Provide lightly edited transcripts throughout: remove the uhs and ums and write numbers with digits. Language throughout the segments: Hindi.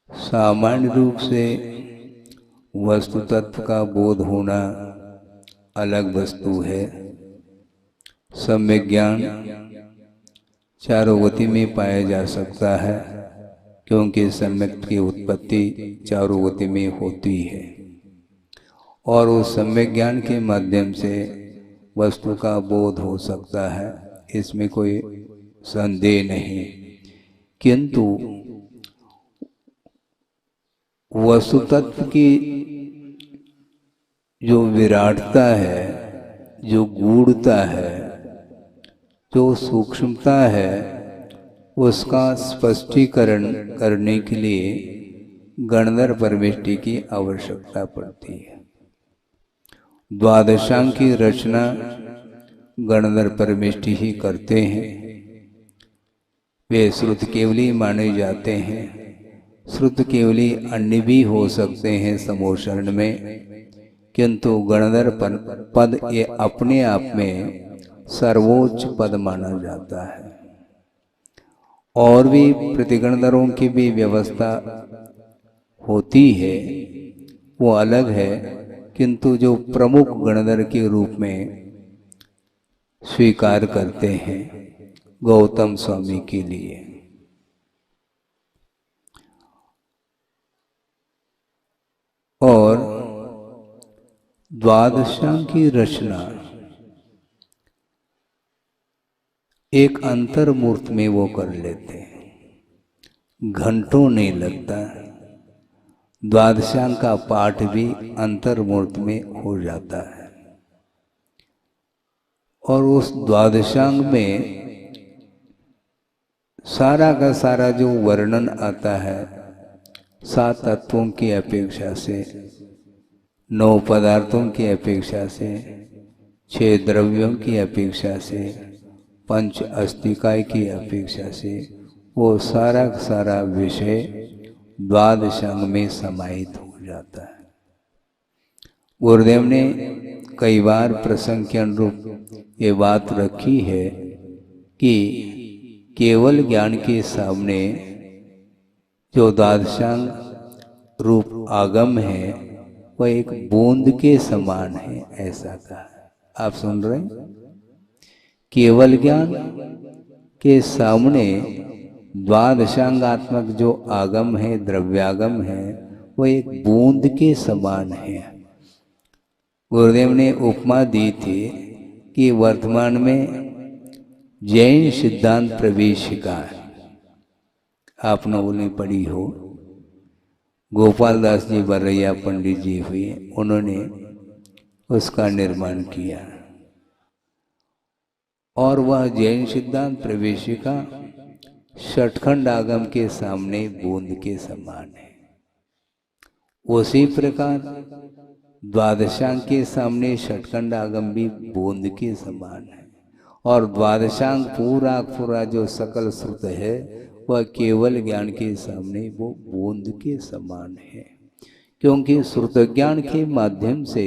सामान्य रूप से वस्तु तत्व का बोध होना अलग वस्तु है। सम्यक ज्ञान चारों गति में पाया जा सकता है, क्योंकि सम्यक की उत्पत्ति चारों गति में होती है और उस सम्यक ज्ञान के माध्यम से वस्तु का बोध हो सकता है, इसमें कोई संदेह नहीं। किंतु वस्तु तत्व की जो विराटता है, जो गूढ़ता है, जो सूक्ष्मता है, उसका स्पष्टीकरण करने के लिए गणधर परमेष्टि की आवश्यकता पड़ती है। द्वादशांग की रचना गणधर परमेष्टि ही करते हैं। वे श्रुत केवली माने जाते हैं। श्रुत केवली अन्य भी हो सकते हैं समोषण में, किंतु गणधर पद ये अपने आप में सर्वोच्च पद माना जाता है। और भी प्रतिगणधरों की भी व्यवस्था होती है, वो अलग है, किंतु जो प्रमुख गणधर के रूप में स्वीकार करते हैं गौतम स्वामी के लिए। और द्वादशांग की रचना एक अंतर्मूर्त में वो कर लेते हैं, घंटों नहीं लगता। द्वादशांग का पाठ भी अंतर्मूर्त में हो जाता है और उस द्वादशांग में सारा का सारा जो वर्णन आता है 7 तत्वों की अपेक्षा से, 9 पदार्थों की अपेक्षा से, 6 द्रव्यों की अपेक्षा से, 5 अस्तिकाय की अपेक्षा से, वो सारा का सारा विषय द्वादशांग में समाहित हो जाता है। गुरुदेव ने कई बार प्रसंग के अनुरूप ये बात रखी है कि केवल ज्ञान के सामने जो द्वादशांग रूप आगम है वह एक बूंद के समान है, ऐसा कहा। आप सुन रहे हैं? केवल ज्ञान के सामने द्वादशांगात्मक जो आगम है, द्रव्यागम है, वो एक बूंद के समान है। गुरुदेव ने उपमा दी थी कि वर्तमान में जैन सिद्धांत प्रवेशिका आप लोगों ने पढ़ी हो, गोपाल दास जी बरैया पंडित जी हुए, उन्होंने उसका निर्माण किया और वह जैन सिद्धांत प्रवेशिका षटखंड आगम के सामने बूंद के समान है। उसी प्रकार द्वादशांग के सामने षटखंड आगम भी बूंद के समान है और द्वादशांग पूरा पूरा जो सकल श्रुत है वह केवल ज्ञान के सामने वो बूंद के समान है। क्योंकि श्रुत ज्ञान के माध्यम से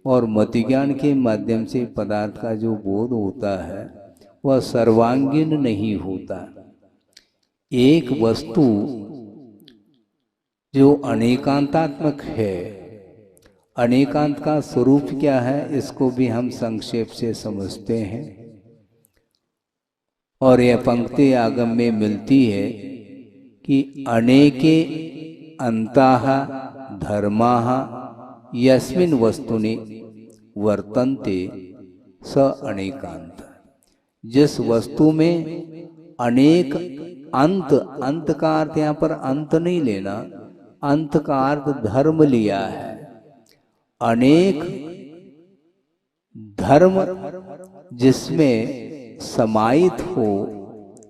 और मति ज्ञान के माध्यम से पदार्थ का जो बोध होता है वह सर्वांगीण नहीं होता। एक वस्तु जो अनेकांतात्मक है, अनेकांत का स्वरूप क्या है इसको भी हम संक्षेप से समझते हैं और यह पंक्ति आगम में मिलती है कि अनेके अंताः धर्माः यस्मिन् वस्तुनि वर्तन्ते स अनेकांत। जिस वस्तु में अनेक अंत, अंत का अर्थ यहाँ पर अंत नहीं लेना, अंत का अर्थ धर्म लिया है। अनेक धर्म जिसमें समाहित हो,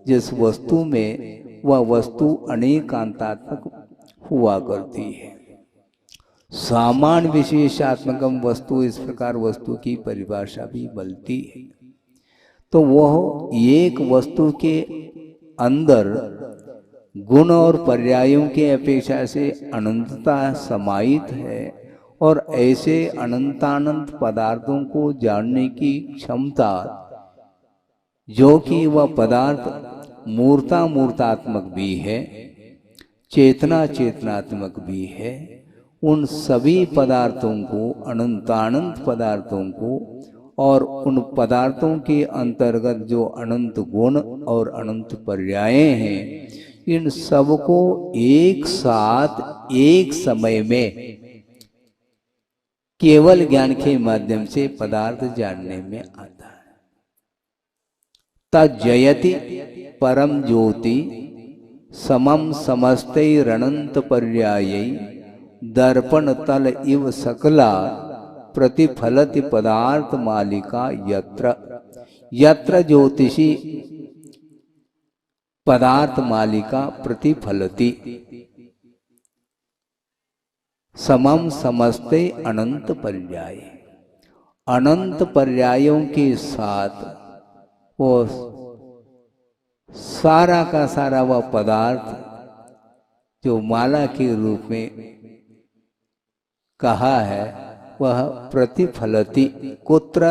जिस वस्तु में वह वस्तु अनेकांतात्मक हुआ करती है। सामान्य विशेषात्मकम वस्तु, इस प्रकार वस्तु की परिभाषा भी मिलती है। तो वह एक वस्तु के अंदर गुण और पर्यायों के अपेक्षा से अनंतता समाहित है और ऐसे अनंतानंत पदार्थों को जानने की क्षमता जो कि वह पदार्थ मूर्तात्मक भी है, चेतनात्मक भी है, उन सभी पदार्थों को, अनंतानंत पदार्थों को और उन पदार्थों के अंतर्गत जो अनंत गुण और अनंत पर्याय हैं, इन सबको एक साथ एक समय में केवल ज्ञान के माध्यम से पदार्थ जानने में आता है। तज्जयति परम ज्योति समम समस्तैरनंत पर्यायै दर्पण तल इव सकला प्रतिफलति पदार्थ मालिका यत्र यत्र ज्योतिषी पदार्थ मालिका प्रतिफलति समम समस्ते अनंत पर्याय। अनंत पर्यायों के साथ वो सारा का सारा वह पदार्थ जो माला के रूप में कहा है, वह प्रतिफलति कुत्र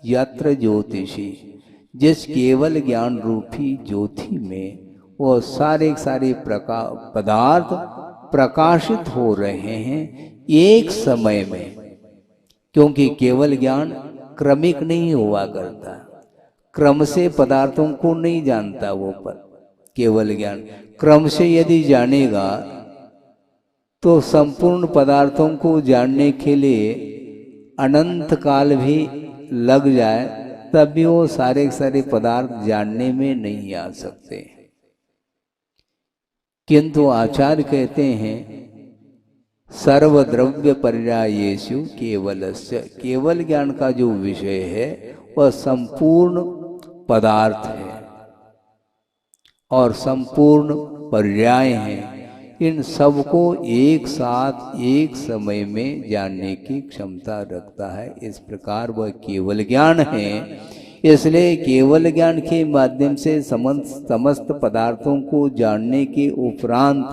यत्र ज्योतिषी, जिस केवल ज्ञान रूपी ज्योति में वो सारे पदार्थ प्रकाशित हो रहे हैं एक समय में। क्योंकि केवल ज्ञान क्रमिक नहीं हुआ करता, क्रम से पदार्थों को नहीं जानता वो पर केवल ज्ञान। क्रम से यदि जानेगा तो संपूर्ण पदार्थों को जानने के लिए अनंत काल भी लग जाए, तब भी वो सारे पदार्थ जानने में नहीं आ सकते। किंतु आचार्य कहते हैं सर्वद्रव्य पर्यायेषु केवलस्य, केवल ज्ञान का जो विषय है वह संपूर्ण पदार्थ है और संपूर्ण पर्याय हैं। इन सबको एक साथ एक समय में जानने की क्षमता रखता है। इस प्रकार वह केवल ज्ञान है। इसलिए केवल ज्ञान के माध्यम से समस्त पदार्थों को जानने के उपरांत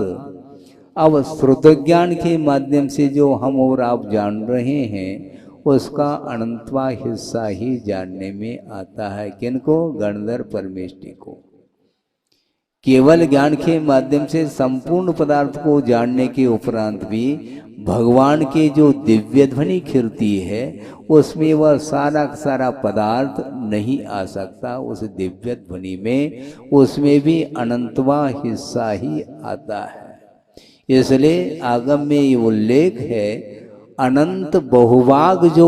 अब श्रुत ज्ञान के माध्यम से जो हम और आप जान रहे हैं उसका अनंतवा हिस्सा ही जानने में आता है। किनको? गणधर परमेष्टि को। केवल ज्ञान के माध्यम से संपूर्ण पदार्थ को जानने के उपरांत भी भगवान के जो दिव्य ध्वनि खिरती है उसमें वह सारा पदार्थ नहीं आ सकता। उस दिव्य ध्वनि में उसमें भी अनंतवा हिस्सा ही आता है। इसलिए आगम में ये उल्लेख है अनंत बहुभाग जो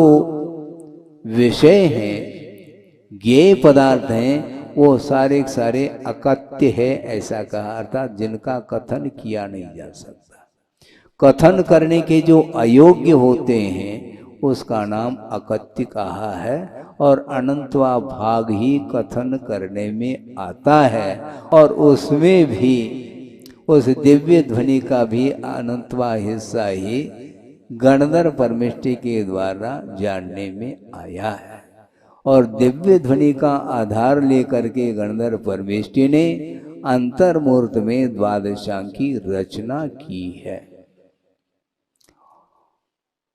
विषय हैं, ज्ञेय पदार्थ हैं, वो सारे अकथ्य है ऐसा कहा, अर्थात जिनका कथन किया नहीं जा सकता। कथन करने के जो अयोग्य होते हैं उसका नाम अकथ्य कहा है और अनंतवा भाग ही कथन करने में आता है और उसमें भी उस दिव्य ध्वनि का भी अनंतवा हिस्सा ही गणधर परमेष्टि के द्वारा जानने में आया है। और दिव्य ध्वनि का आधार लेकर के गणधर परमेष्टि ने अंतर्मूर्त में द्वादशांग की रचना की है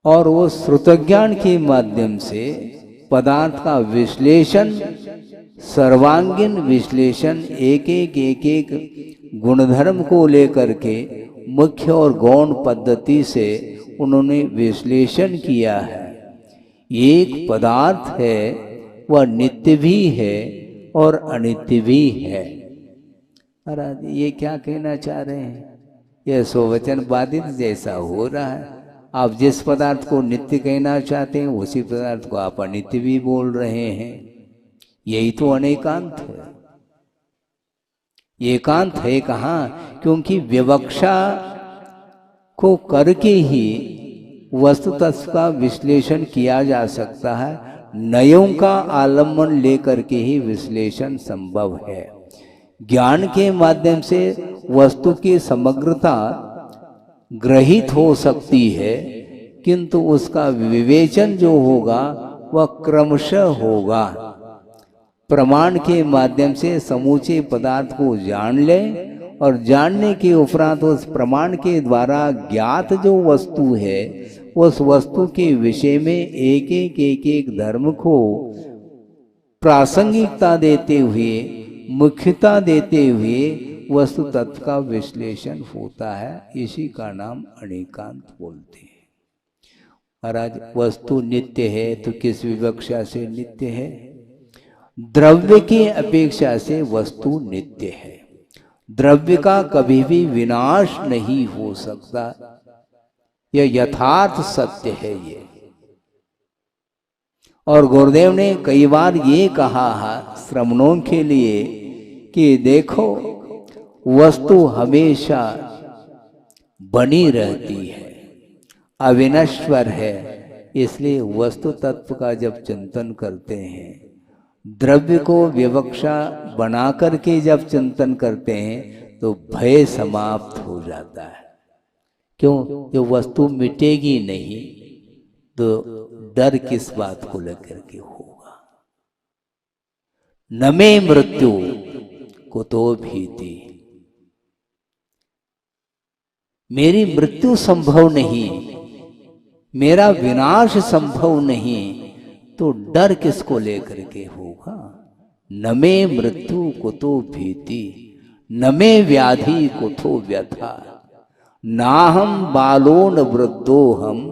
और वो श्रुतज्ञान के माध्यम से पदार्थ का विश्लेषण, सर्वांगीण विश्लेषण, एक गुणधर्म को लेकर के मुख्य और गौण पद्धति से उन्होंने विश्लेषण किया है। एक पदार्थ है वह नित्य भी है और अनित्य भी है। महाराज ये क्या कहना चाह रहे हैं? यह स्ववचन बाधित जैसा हो रहा है। आप जिस पदार्थ को नित्य कहना चाहते हैं उसी पदार्थ को आप अनित्य भी बोल रहे हैं। यही तो अनेकांत है। एकांत है कहाँ? क्योंकि विवक्षा को करके ही वस्तुतत्व का विश्लेषण किया जा सकता है। नयों का आलम्बन लेकर के ही विश्लेषण संभव है। ज्ञान के माध्यम से वस्तु की समग्रता ग्रहित हो सकती है, किंतु उसका विवेचन जो होगा वह क्रमशः होगा। प्रमाण के माध्यम से समूचे पदार्थ को जान ले और जानने के उपरांत उस प्रमाण के द्वारा ज्ञात जो वस्तु है उस वस्तु के विषय में एक धर्म को प्रासंगिकता देते हुए, मुख्यता देते हुए वस्तु तत्व का विश्लेषण होता है। इसी का नाम अनेकांत बोलते हैं। महाराज, वस्तु नित्य है तो किस विवक्षा से नित्य है? द्रव्य की अपेक्षा से वस्तु नित्य है। द्रव्य का कभी भी विनाश नहीं हो सकता, यह यथार्थ सत्य है ये। और गुरुदेव ने कई बार ये कहा है श्रमणों के लिए कि देखो, वस्तु हमेशा बनी रहती है, अविनश्वर है। इसलिए वस्तु तत्व का जब चिंतन करते हैं, द्रव्य को विवक्षा बना करके जब चिंतन करते हैं तो भय समाप्त हो जाता है। क्यों? जो वस्तु मिटेगी नहीं तो डर किस बात को लेकर के होगा? न मे मृत्यु कुतो भीति, मेरी मृत्यु संभव नहीं, मेरा विनाश संभव नहीं, तो डर किसको लेकर के होगा? न मे मृत्यु कुतो भीति, न मे व्याधि कुतो व्यथा, नाहम बालो न वृद्धो हम,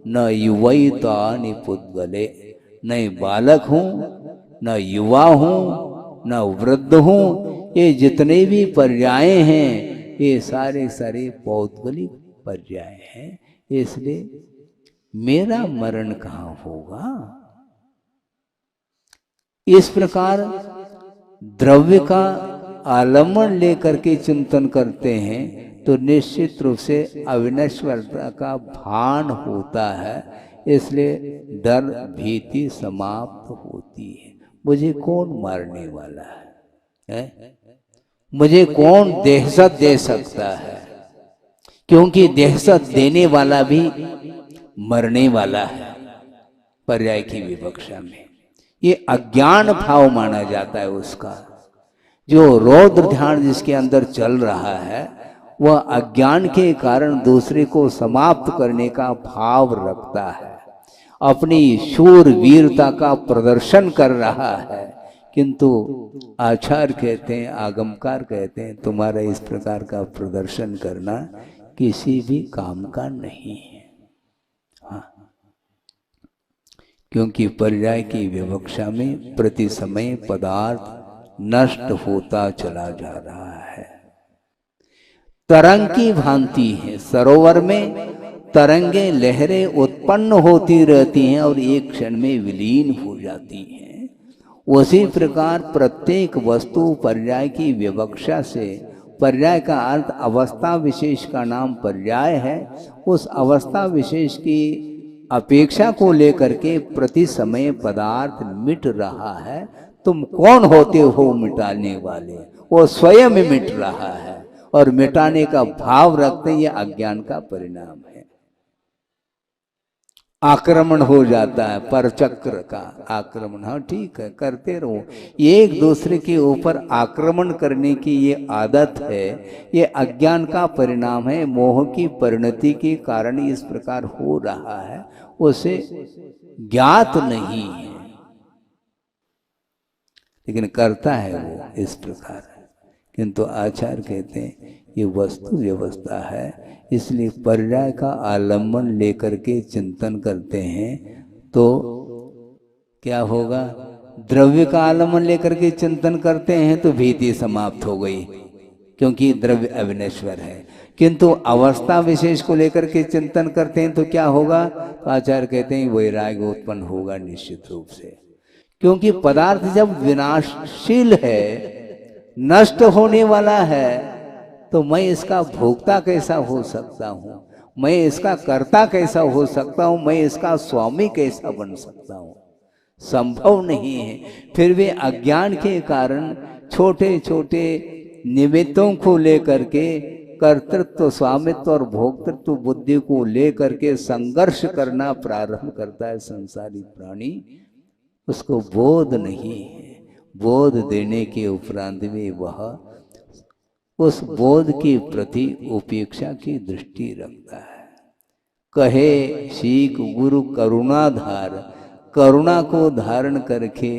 न युवैता निपुद्गले। न बालक हूं, न युवा हूं, न वृद्ध हूं। ये जितने भी पर्याय हैं ये सारे सारे पौद्गलिक पर्याय हैं। इसलिए मेरा मरण कहाँ होगा? इस प्रकार द्रव्य का आलम्बन लेकर के चिंतन करते हैं तो निश्चित रूप से अविनश्वरता का भान होता है। इसलिए डर भीति समाप्त होती है। मुझे कौन मारने वाला है? मुझे कौन दहशत दे सकता है? क्योंकि दहशत देने वाला भी मरने वाला है। पर्याय की विवक्षा में ये अज्ञान भाव माना जाता है उसका। जो रौद्र ध्यान जिसके अंदर चल रहा है वह अज्ञान के कारण दूसरे को समाप्त करने का भाव रखता है, अपनी शूर वीरता का प्रदर्शन कर रहा है। किंतु आचार्य कहते हैं, आगमकार कहते हैं, तुम्हारा इस प्रकार का प्रदर्शन करना किसी भी काम का नहीं है। हाँ, क्योंकि पर्याय की विवक्षा में प्रति समय पदार्थ नष्ट होता चला जा रहा है। तरंग की भांति है, सरोवर में तरंगे लहरें उत्पन्न होती रहती हैं और एक क्षण में विलीन हो जाती हैं। उसी प्रकार प्रत्येक वस्तु पर्याय की विवक्षा से, पर्याय का अर्थ अवस्था विशेष का नाम पर्याय है, उस अवस्था विशेष की अपेक्षा को लेकर के प्रति समय पदार्थ मिट रहा है। तुम कौन होते हो मिटाने वाले? वो स्वयं मिट रहा है और मिटाने का भाव रखते हैं। यह अज्ञान का परिणाम है। आक्रमण हो जाता है, परचक्र का आक्रमण। हाँ ठीक है, करते रहो। एक दूसरे के ऊपर आक्रमण करने की ये आदत है, ये अज्ञान का परिणाम है। मोह की परिणति के कारण इस प्रकार हो रहा है, उसे ज्ञात नहीं है, लेकिन करता है वो इस प्रकार। किंतु आचार्य कहते हैं ये वस्तु व्यवस्था है। इसलिए पर्याय का आलम्बन लेकर के चिंतन करते हैं तो क्या होगा? द्रव्य का आलम्बन लेकर के चिंतन करते हैं तो भीति समाप्त हो गई, क्योंकि द्रव्य अविनश्वर है। किंतु अवस्था विशेष को लेकर के चिंतन करते हैं तो क्या होगा? तो आचार्य कहते हैं वैराग्य उत्पन्न होगा निश्चित रूप से। क्योंकि पदार्थ जब विनाशशील है, नष्ट होने वाला है, तो मैं इसका भोक्ता कैसा हो सकता हूँ? मैं इसका कर्ता कैसा हो सकता हूँ? मैं इसका स्वामी कैसा बन सकता हूँ? संभव नहीं है। फिर भी अज्ञान के कारण छोटे छोटे निमित्तों को लेकर के कर्तृत्व, स्वामित्व और भोक्तृत्व बुद्धि को लेकर के संघर्ष करना प्रारंभ करता है संसारी प्राणी। उसको बोध नहीं है। बोध देने के उपरांत में वह उस बोध के प्रति उपेक्षा की दृष्टि रखता है। कहे सीख गुरु करुणाधार, करुणा को धारण करके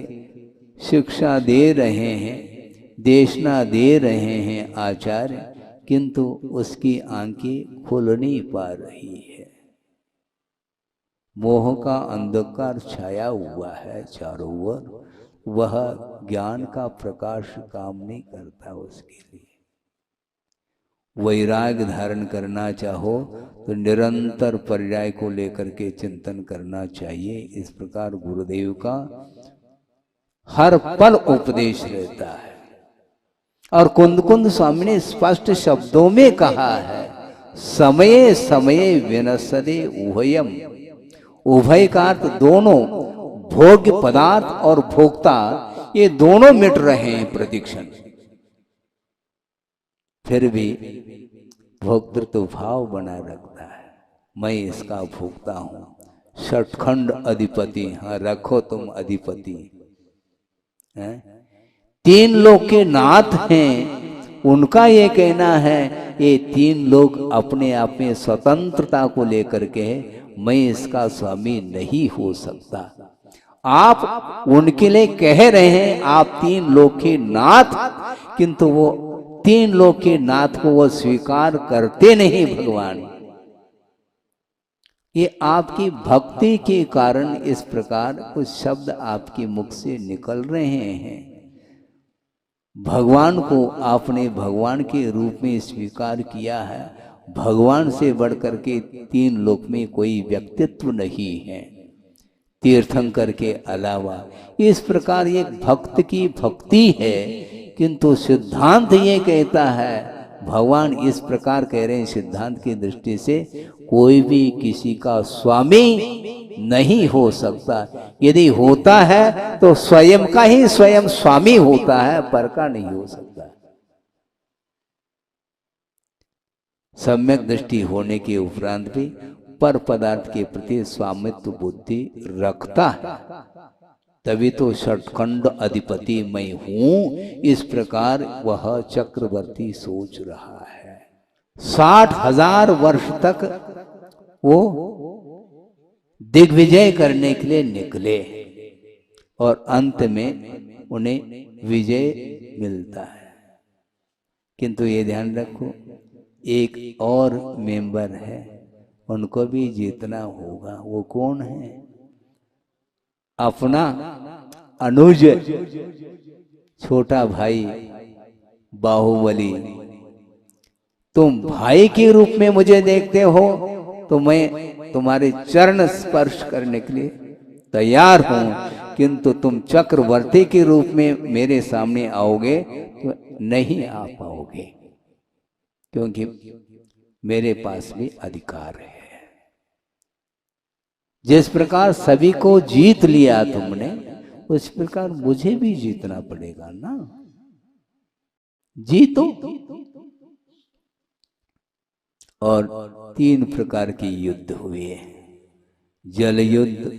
शिक्षा दे रहे हैं, देशना दे रहे हैं आचार्य, किंतु उसकी आंखें खुल नहीं पा रही है। मोह का अंधकार छाया हुआ है चारों ओर, वह ज्ञान का प्रकाश काम नहीं करता उसके लिए। वैराग्य धारण करना चाहो तो निरंतर पर्याय को लेकर के चिंतन करना चाहिए। इस प्रकार गुरुदेव का हर पल उपदेश रहता है। और कुंद कुंद स्वामी ने स्पष्ट शब्दों में कहा है, समय समय विनसदे उभयम। उभय का अर्थ दोनों, भोग्य पदार्थ और भोक्ता, ये दोनों मिट रहे हैं प्रतिक्षण। फिर भी भोक्तृत्व भाव बना रखता है, मैं इसका भोक्ता हूं। षटखंड अधिपति, हाँ रखो तुम अधिपति है। तीन लोग के नाथ हैं, उनका ये कहना है ये तीन लोग अपने आप में स्वतंत्रता को लेकर के मैं इसका स्वामी नहीं हो सकता। आप उनके लिए कह रहे हैं आप तीन लोग के नाथ, किंतु वो तीन लोग के नाथ को वो स्वीकार करते नहीं भगवान। ये आपकी भक्ति के कारण इस प्रकार कुछ शब्द आपके मुख से निकल रहे हैं। भगवान को आपने भगवान के रूप में स्वीकार किया है। भगवान से बढ़कर के तीन लोक में कोई व्यक्तित्व नहीं है तीर्थंकर के अलावा। इस प्रकार एक भक्त की भक्ति है, किंतु सिद्धांत ये कहता है, भगवान इस प्रकार कह रहे हैं सिद्धांत की दृष्टि से कोई भी किसी का स्वामी नहीं हो सकता। यदि होता है तो स्वयं का ही स्वयं स्वामी होता है, पर का नहीं हो सकता। सम्यक दृष्टि होने के उपरांत भी पर पदार्थ के प्रति स्वामित्व बुद्धि रखता है, तभी तो षटखंड अधिपति मैं हूं, इस प्रकार वह चक्रवर्ती सोच रहा है। 60,000 वर्ष तक वो दिग्विजय करने के लिए निकले और अंत में उन्हें विजय मिलता है। किंतु ये ध्यान रखो, एक और मेंबर है, उनको भी जीतना होगा। वो कौन है? अपना अनुज, छोटा भाई बाहुबली। तुम भाई के रूप में मुझे देखते हो तो मैं तुम्हारे चरण स्पर्श करने के लिए तैयार हूं, किंतु तुम चक्रवर्ती के रूप में मेरे सामने आओगे तो नहीं आ पाओगे, क्योंकि मेरे पास भी अधिकार है। जिस प्रकार सभी को जीत लिया तुमने, उस प्रकार मुझे भी जीतना पड़ेगा ना। जीतो। और 3 प्रकार के युद्ध हुए, जल युद्ध,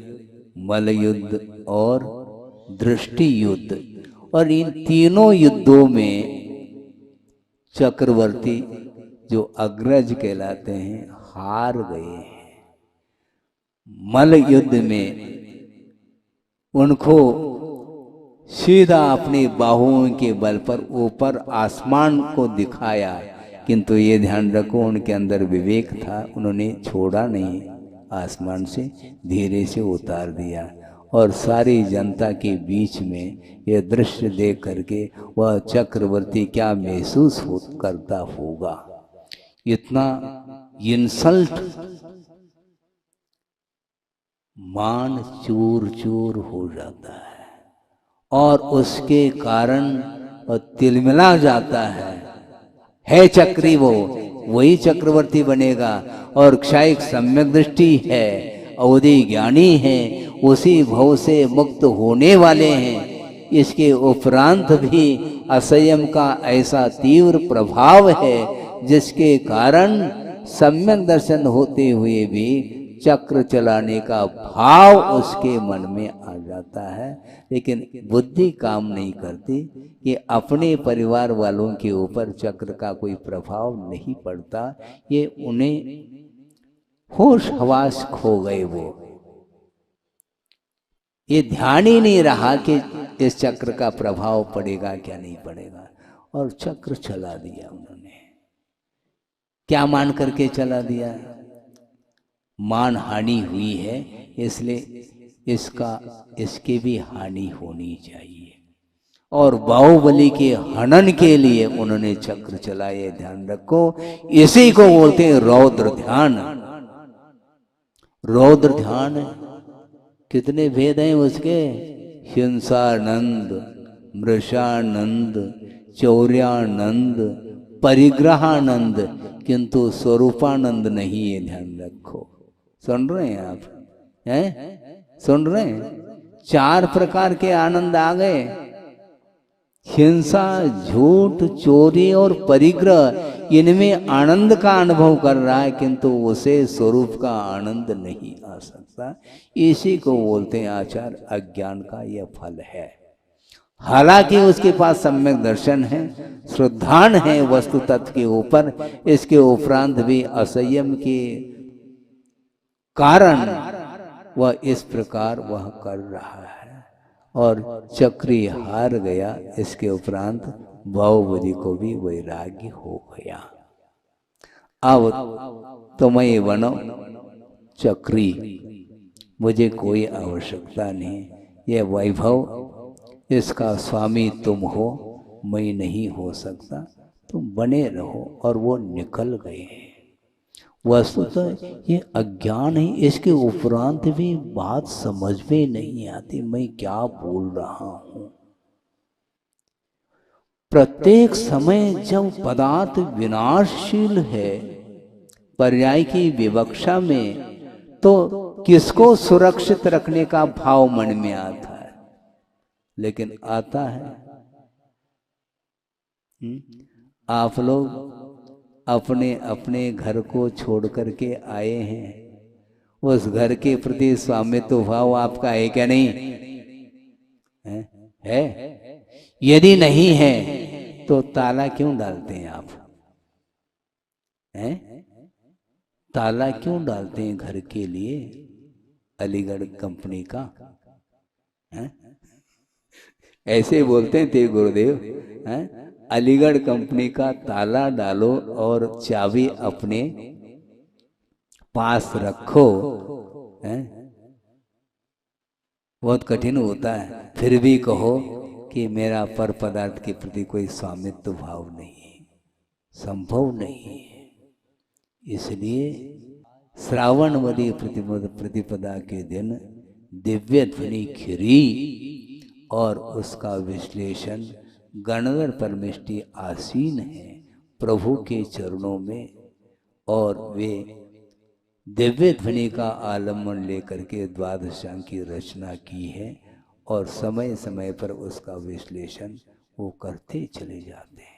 मल युद्ध और दृष्टि युद्ध। और इन तीनों युद्धों में चक्रवर्ती जो अग्रज कहलाते हैं हार गए हैं। मल युद्ध में उनको सीधा अपनी बाहुओं के बल पर ऊपर आसमान को दिखाया, किंतु ये ध्यान रखो उनके अंदर विवेक था, उन्होंने छोड़ा नहीं, आसमान से धीरे से उतार दिया। और सारी जनता के बीच में यह दृश्य देख करके वह चक्रवर्ती क्या महसूस करता होगा। इतना इंसल्ट, मान चूर चूर हो जाता है और उसके कारण तिलमिला जाता है चक्री, वो वही चक्रवर्ती बनेगा। और क्षायिक सम्यक दृष्टि है, अवधि ज्ञानी है, उसी भव से मुक्त होने वाले हैं। इसके उपरांत भी असंयम का ऐसा तीव्र प्रभाव है जिसके कारण सम्यक दर्शन होते हुए भी चक्र चलाने का भाव उसके मन में आ जाता है, लेकिन बुद्धि काम नहीं करती कि अपने परिवार वालों के ऊपर चक्र का कोई प्रभाव नहीं पड़ता। ये उन्हें होश हवास खो गए। वो ये ध्यान ही नहीं रहा कि इस चक्र का प्रभाव पड़ेगा क्या नहीं पड़ेगा, और चक्र चला दिया उन्होंने। क्या मान करके चला दिया? मान हानि हुई है, इसलिए इसके भी हानि होनी चाहिए। और बाहुबली के हनन के लिए उन्होंने चक्र चलाए, ध्यान रखो। इसी को बोलते हैं रौद्र ध्यान। रौद्र ध्यान कितने भेद हैं उसके? हिंसानंद, मृषानंद, चौर्यानंद, परिग्रहानंद, किंतु स्वरूपानंद नहीं है, ध्यान रखो। सुन रहे हैं आप? हैं? सुन रहे हैं? 4 प्रकार के आनंद आ गए। हिंसा, झूठ, चोरी और परिग्रह, इनमें आनंद का अनुभव कर रहा है, किंतु उसे स्वरूप का आनंद नहीं आ सकता। इसी को बोलते हैं आचार अज्ञान का यह फल है। हालांकि उसके पास सम्यक दर्शन है, श्रद्धान है वस्तु तत्व के ऊपर, इसके उपरांत भी असंयम के कारण वह इस प्रकार वह कर रहा है, और चक्री हार गया। इसके उपरांत बाहुबली को भी वैराग्य हो गया। अब तुम्हें बनो चक्री, मुझे कोई आवश्यकता नहीं। यह वैभव, इसका स्वामी तुम हो, मैं नहीं हो सकता, तुम बने रहो। और वो निकल गए। वस्तुतः ये अज्ञान है, इसके उपरांत भी बात समझ में नहीं आती मैं क्या बोल रहा हूं। प्रत्येक समय जब पदार्थ विनाशशील है पर्याय की विवक्षा में, तो किसको सुरक्षित रखने का भाव मन में आता है? लेकिन आता है। आप लोग अपने अपने घर को छोड़ करके आए हैं, उस घर के प्रति स्वामित्व भाव आपका है क्या नहीं है? यदि नहीं है तो ताला क्यों डालते हैं आप? हैं? ताला क्यों डालते हैं घर के लिए? अलीगढ़ कंपनी का है? ऐसे बोलते थे गुरुदेव, हैं? अलीगढ़ कंपनी का ताला डालो और चाबी अपने पास रखो। हैं? बहुत कठिन होता है। फिर भी कहो कि मेरा पर पदार्थ के प्रति कोई स्वामित्व भाव नहीं है, संभव नहीं है। इसलिए श्रावणवदी प्रतिपदा के दिन दिव्य ध्वनि खिरी और उसका विश्लेषण गणधर परमेष्टि आसीन है प्रभु के चरणों में, और वे दिव्य ध्वनि का आलम्बन लेकर के द्वादशांग की रचना की है, और समय समय पर उसका विश्लेषण वो करते चले जाते हैं।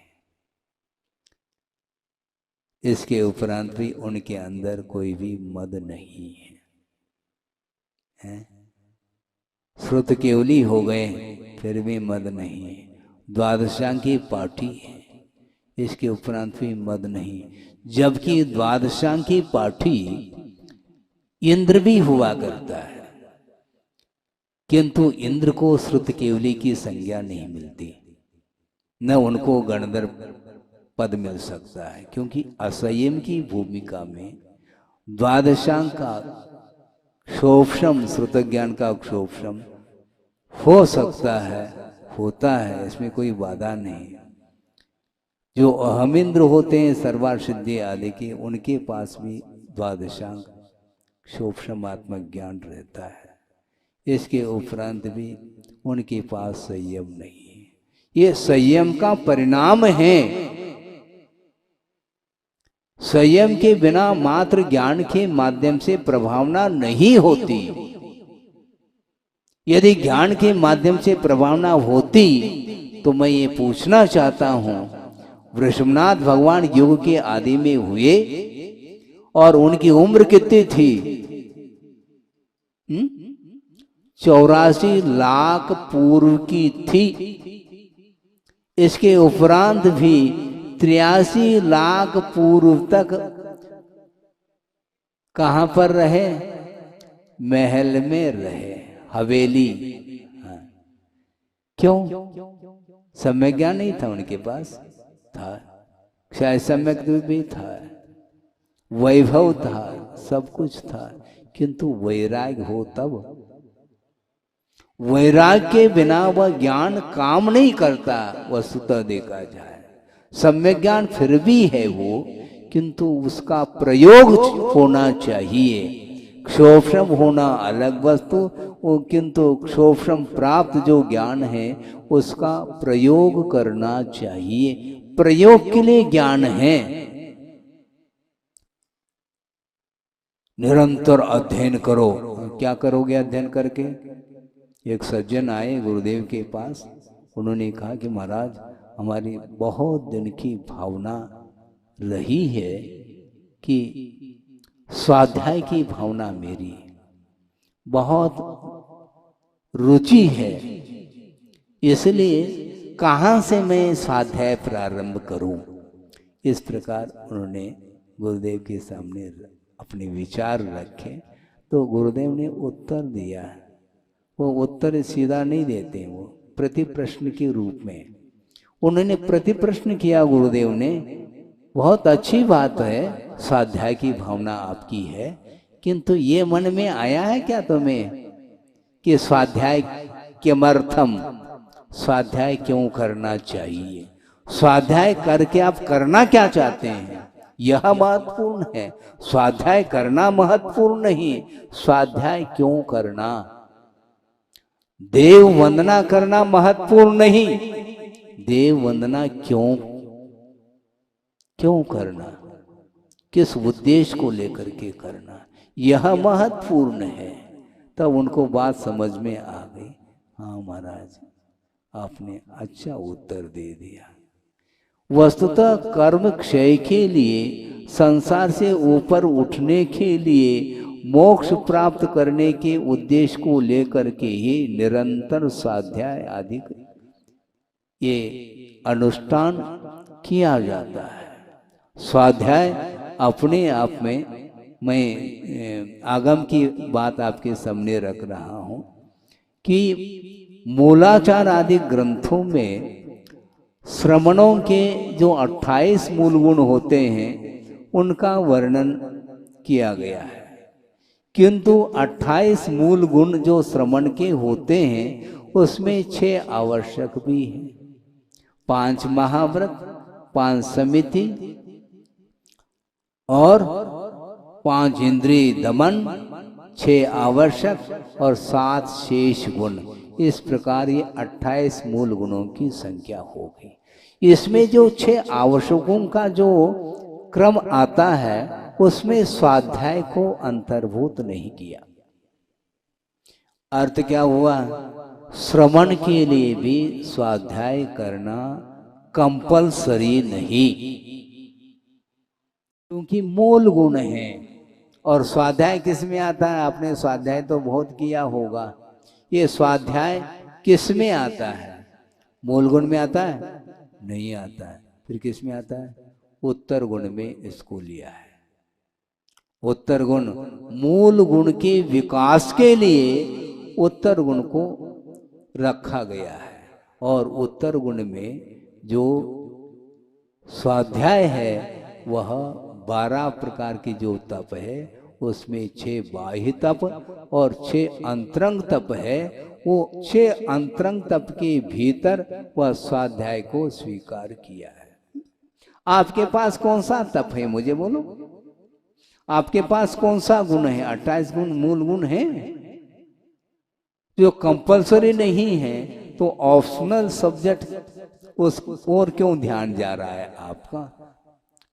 इसके उपरांत भी उनके अंदर कोई भी मद नहीं है। श्रुत केवली हो गए फिर भी मद नहीं है। द्वादशांग की पाठी है, इसके उपरांत भी मद नहीं। जबकि द्वादशांग की पाठी इंद्र भी हुआ करता है, किंतु इंद्र को श्रुत केवली की संज्ञा नहीं मिलती, न उनको गणधर पद मिल सकता है, क्योंकि असंयम की भूमिका में द्वादशांग का क्षोभम, श्रुत ज्ञान का क्षोभम हो सकता है, होता है, इसमें कोई बाधा नहीं। जो अहमिंद्र होते हैं सर्वार सिद्धि आदि के, उनके पास भी द्वादशांग क्षोभमात्मक ज्ञान रहता है। इसके उपरांत भी उनके पास संयम नहीं है। ये संयम का परिणाम है। संयम के बिना मात्र ज्ञान के माध्यम से प्रभावना नहीं होती। यदि ज्ञान के माध्यम से प्रभावना होती तो मैं ये पूछना चाहता हूं, वृषभनाथ भगवान युग के आदि में हुए और उनकी उम्र कितनी थी? 84 लाख पूर्व की थी। इसके उपरांत भी 83 लाख पूर्व तक कहां पर रहे? महल में रहे, हवेली। हाँ। क्यों? सम्यक ज्ञान नहीं था उनके पास, था शायद सम्यक भी था, वैभव था, सब कुछ था, किंतु वैराग्य हो तब। वैराग्य के बिना वह ज्ञान काम नहीं करता, वस्तुतः देखा जाए। सम्यक ज्ञान फिर भी है वो, किंतु उसका प्रयोग होना चाहिए। क्षोभम होना अलग वस्तु, किंतु क्षोभम प्राप्त जो ज्ञान है उसका प्रयोग करना चाहिए। प्रयोग के लिए ज्ञान है। निरंतर अध्ययन करो। क्या करोगे अध्ययन करके? एक सज्जन आए गुरुदेव के पास, उन्होंने कहा कि महाराज हमारी बहुत दिन की भावना रही है कि स्वाध्याय की भावना मेरी बहुत रुचि है, इसलिए कहाँ से मैं स्वाध्याय प्रारंभ करूं? इस प्रकार उन्होंने गुरुदेव के सामने अपने विचार रखे, तो गुरुदेव ने उत्तर दिया। वो उत्तर सीधा नहीं देते, वो प्रति प्रश्न के रूप में उन्होंने प्रति प्रश्न किया गुरुदेव ने। बहुत अच्छी बात है, स्वाध्याय की भावना आपकी है, किंतु ये मन में आया है क्या तुम्हें कि स्वाध्याय किमर्थम, स्वाध्याय क्यों करना चाहिए? स्वाध्याय करके आप करना क्या चाहते हैं, यह महत्वपूर्ण है। स्वाध्याय करना महत्वपूर्ण नहीं, स्वाध्याय क्यों करना। देव वंदना करना महत्वपूर्ण नहीं, देव वंदना क्यों करना, किस उद्देश्य को लेकर के करना, यह महत्वपूर्ण है। तब उनको बात समझ में आ गई। हाँ महाराज, आपने अच्छा उत्तर दे दिया। वस्तुतः कर्म क्षय के लिए, संसार से ऊपर उठने के लिए, मोक्ष प्राप्त करने के उद्देश्य को लेकर के ही निरंतर स्वाध्याय आदि ये अनुष्ठान किया जाता है। स्वाध्याय अपने आप में, मैं आगम की बात आपके सामने रख रहा हूं कि मूलाचार आदि ग्रंथों में श्रमणों के जो 28 मूल गुण होते हैं उनका वर्णन किया गया है, किंतु 28 मूल गुण जो श्रमण के होते हैं उसमें 6 आवश्यक भी हैं। 5 महाव्रत, 5 समिति और 5 इंद्रिय दमन, 6 आवश्यक और 7 शेष गुण। इस प्रकार ये 28 मूल गुणों की संख्या हो गई। इसमें जो 6 आवश्यकों का जो क्रम आता है उसमें स्वाध्याय को अंतर्भूत नहीं किया। अर्थ क्या हुआ? श्रवण के लिए भी स्वाध्याय करना कंपलसरी नहीं, क्योंकि मूल गुण है। और स्वाध्याय किस में आता है? आपने स्वाध्याय तो बहुत किया होगा। ये स्वाध्याय किस में आता है? मूल गुण में आता है? नहीं आता है। फिर किस में आता है? उत्तर गुण में इसको लिया है। उत्तर गुण मूल गुण के विकास के लिए उत्तर गुण को रखा गया है। और उत्तर गुण में जो स्वाध्याय है वह 12 प्रकार की जो तप है उसमें 6 बाह्य तप और 6 अंतरंग तप है। वो 6 अंतरंग तप के भीतर वह स्वाध्याय को स्वीकार किया है। आपके पास कौन सा तप है मुझे बोलो? आपके पास कौन सा गुण है? 28 गुण मूल गुण है जो कंपलसरी नहीं है, तो ऑप्शनल सब्जेक्ट उस और क्यों ध्यान जा रहा है आपका?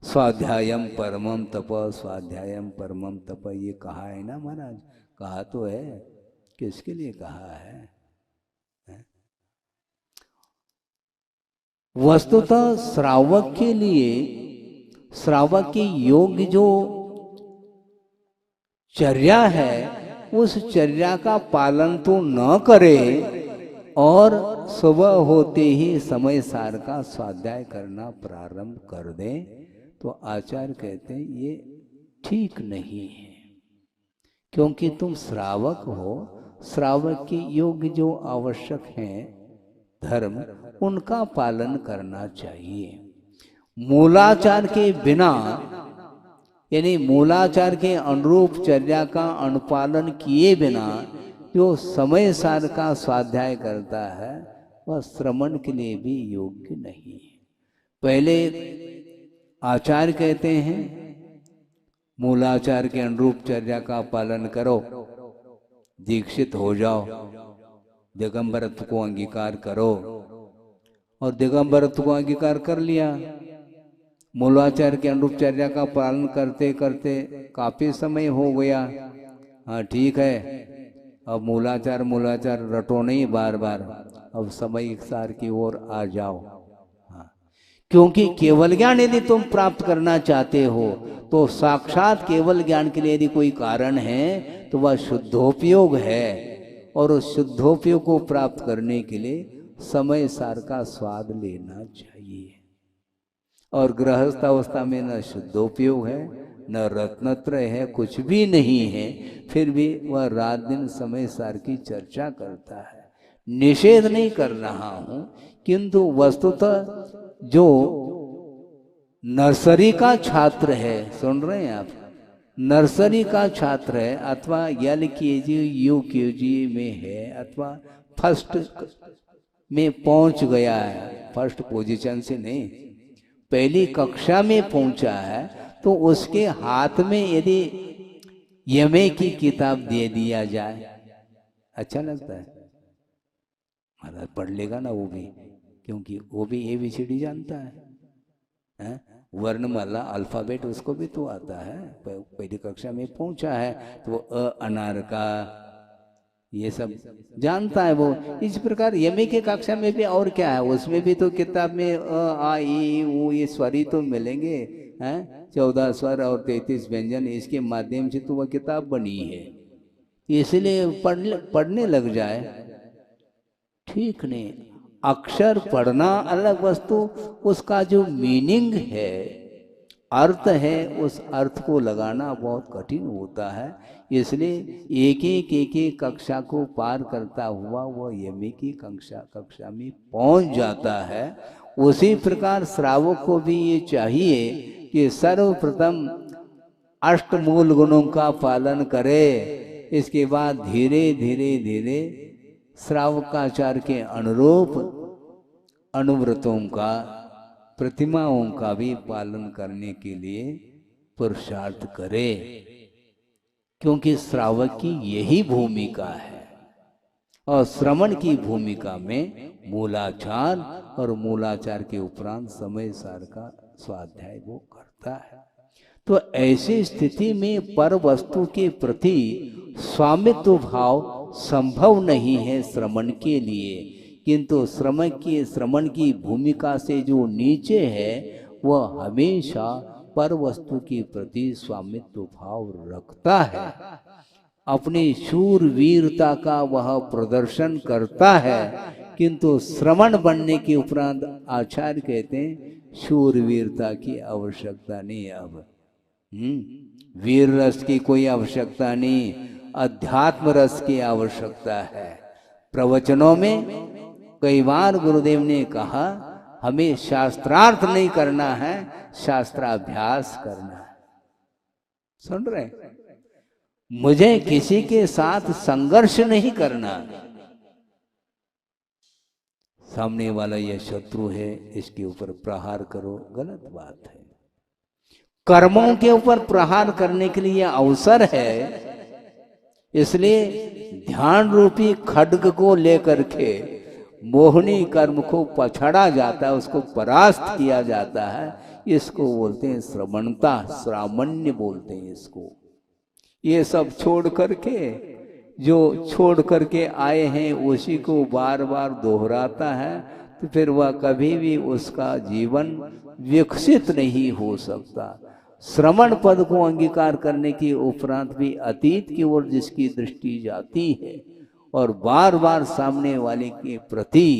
स्वाध्यायम परमम तप, स्वाध्यायम परमम तप, ये कहा है ना महाराज? कहा तो है, किसके लिए कहा है? वस्तुतः श्रावक के लिए, श्रावक के योग्य जो चर्या है उस चर्या का पालन तो न करे और सुबह होते ही समय सार का स्वाध्याय करना प्रारंभ कर दे, तो आचार्य कहते हैं ये ठीक नहीं है। क्योंकि तुम श्रावक हो, श्रावक के योग्य जो आवश्यक हैं धर्म, उनका पालन करना चाहिए। मूलाचार के बिना, यानी मूलाचार के अनुरूप चर्या का अनुपालन किए बिना जो समय सार का स्वाध्याय करता है वह श्रमण के लिए भी योग्य नहीं है। पहले आचार्य कहते हैं मूलाचार के अनुरूप चर्या का पालन करो, दीक्षित हो जाओ, दिगंबरत्व को अंगीकार करो, और दिगंबरत्व को अंगीकार कर लिया। मूलाचार के अनुरूप चर्या का पालन करते करते काफी समय हो गया, हाँ ठीक है, अब मूलाचार रटो नहीं बार बार, अब समय सार की ओर आ जाओ। हाँ, क्योंकि केवल ज्ञान यदि तुम प्राप्त करना चाहते हो तो साक्षात केवल ज्ञान के लिए यदि कोई कारण है तो वह शुद्धोपयोग है, और उस शुद्धोपयोग को प्राप्त करने के लिए समय सार का स्वाद लेना चाहिए। और गृहस्थ अवस्था में न शुद्धोपयोग है, न रत्नत्रय है, कुछ भी नहीं है, फिर भी वह रात दिन समय सार की चर्चा करता है। निषेध नहीं कर रहा हूं, किंतु वस्तुतः जो नर्सरी का छात्र है, सुन रहे हैं आप, नर्सरी का छात्र है अथवा LKG UKG में है अथवा फर्स्ट में पहुंच गया है, फर्स्ट पोजीशन से नहीं, पहली कक्षा में पहुंचा है, तो उसके हाथ में यदि यमे की किताब दे दिया जाए अच्छा लगता है? महाराज पढ़ लेगा ना वो भी, क्योंकि वो भी ABCD जानता है, वर्णमाला अल्फाबेट उसको भी तो आता है, पहली कक्षा में पहुंचा है तो अ अनार का ये सब जानता है वो। इस प्रकार यमी के कक्षा में भी और क्या है, उसमें भी तो किताब में अ आ ई ऊ ये स्वर ही तो मिलेंगे, हैं 14 स्वर और 33 व्यंजन, इसके माध्यम से तो वह किताब बनी है, इसलिए पढ़ने लग जाए ठीक नहीं। अक्षर पढ़ना अलग वस्तु, उसका जो मीनिंग है, अर्थ है, उस अर्थ को लगाना बहुत कठिन होता है, इसलिए एक एक कक्षा को पार करता हुआ वह यमी की कक्षा में पहुंच जाता है। उसी प्रकार श्रावक को भी ये चाहिए कि सर्वप्रथम अष्टमूल गुणों का पालन करे, इसके बाद धीरे धीरे श्रावकाचार के अनुरूप अनुव्रतों का, प्रतिमाओं का भी पालन करने के लिए पुरुषार्थ करे, क्योंकि श्रावक की यही भूमिका है। और श्रवण की भूमिका में मूलाचार और मूलाचार के उपरांत समय सार का स्वाध्याय वो करता है। तो ऐसी स्थिति में पर वस्तु के प्रति स्वामित्व भाव संभव नहीं है श्रवण के लिए, किंतु श्रवण की भूमिका से जो नीचे है वह हमेशा पर वस्तु के प्रति स्वामित्व भाव रखता है, अपनी शूरवीरता का वह प्रदर्शन करता है, किंतु श्रवण बनने के उपरांत आचार्य कहते हैं शूरवीरता की आवश्यकता नहीं। अब वीर रस की कोई आवश्यकता नहीं, अध्यात्म रस की आवश्यकता है। प्रवचनों में कई बार गुरुदेव ने कहा हमें शास्त्रार्थ नहीं करना है, शास्त्राभ्यास करना है। सुन रहे? मुझे किसी के साथ संघर्ष नहीं करना, सामने वाला यह शत्रु है इसके ऊपर प्रहार करो, गलत बात है। कर्मों के ऊपर प्रहार करने के लिए अवसर है, इसलिए ध्यान रूपी खड्ग को लेकर के मोहनी कर्म को पछाड़ा जाता है, उसको परास्त किया जाता है। इसको बोलते हैं श्रवणता, श्रावण्य बोलते हैं इसको। ये सब छोड़ करके, जो छोड़ करके आए हैं उसी को बार बार दोहराता है, तो फिर वह कभी भी उसका जीवन विकसित नहीं हो सकता। श्रवण पद को अंगीकार करने के उपरांत भी अतीत की ओर जिसकी दृष्टि जाती है और बार बार सामने वाले के प्रति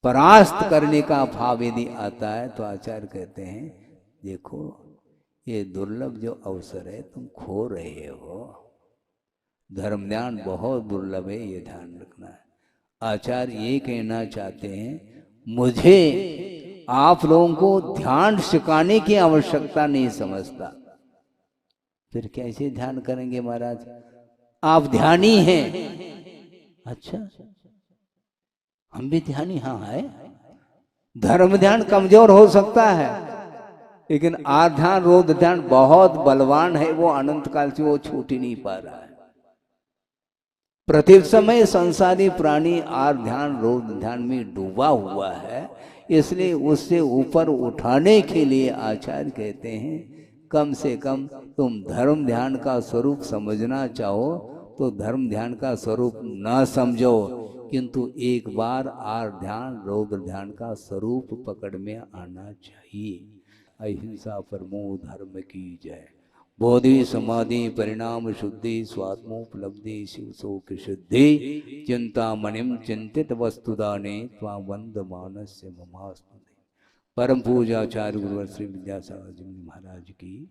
परास्त करने का भाव यदि आता है तो आचार्य कहते हैं देखो ये दुर्लभ जो अवसर है तुम खो रहे हो। धर्म ध्यान बहुत दुर्लभ है, ये ध्यान रखना है। आचार्य ये कहना चाहते हैं, मुझे आप लोगों को ध्यान सिखाने की आवश्यकता नहीं समझता। फिर कैसे ध्यान करेंगे महाराज, आप ध्यानी हैं। अच्छा, हम भी ध्यानी हाँ है। धर्म ध्यान कमजोर हो सकता है, लेकिन आध्यान रोध ध्यान बहुत बलवान है, वो अनंत काल से वो छूट ही नहीं पा रहा है। प्रति समय संसारी प्राणी आर ध्यान रोध ध्यान में डूबा हुआ है, इसलिए उससे ऊपर उठाने के लिए आचार्य कहते हैं, कम से कम तुम धर्म ध्यान का स्वरूप समझना चाहो तो धर्म ध्यान का स्वरूप न समझो, किंतु एक बार आर ध्यान रौद्र ध्यान का स्वरूप पकड़ में आना चाहिए। अहिंसा परमो धर्म की जय। बोधि समाधि परिणाम शुद्धि स्वात्मोपलब्धि शिव शोक शुद्धि चिंतामणिम चिंतित वस्तुदाने त्वा वंद मानस्य ममास्तुते। परम पूजा आचार्य गुरुवर श्री विद्यासागर जी महाराज की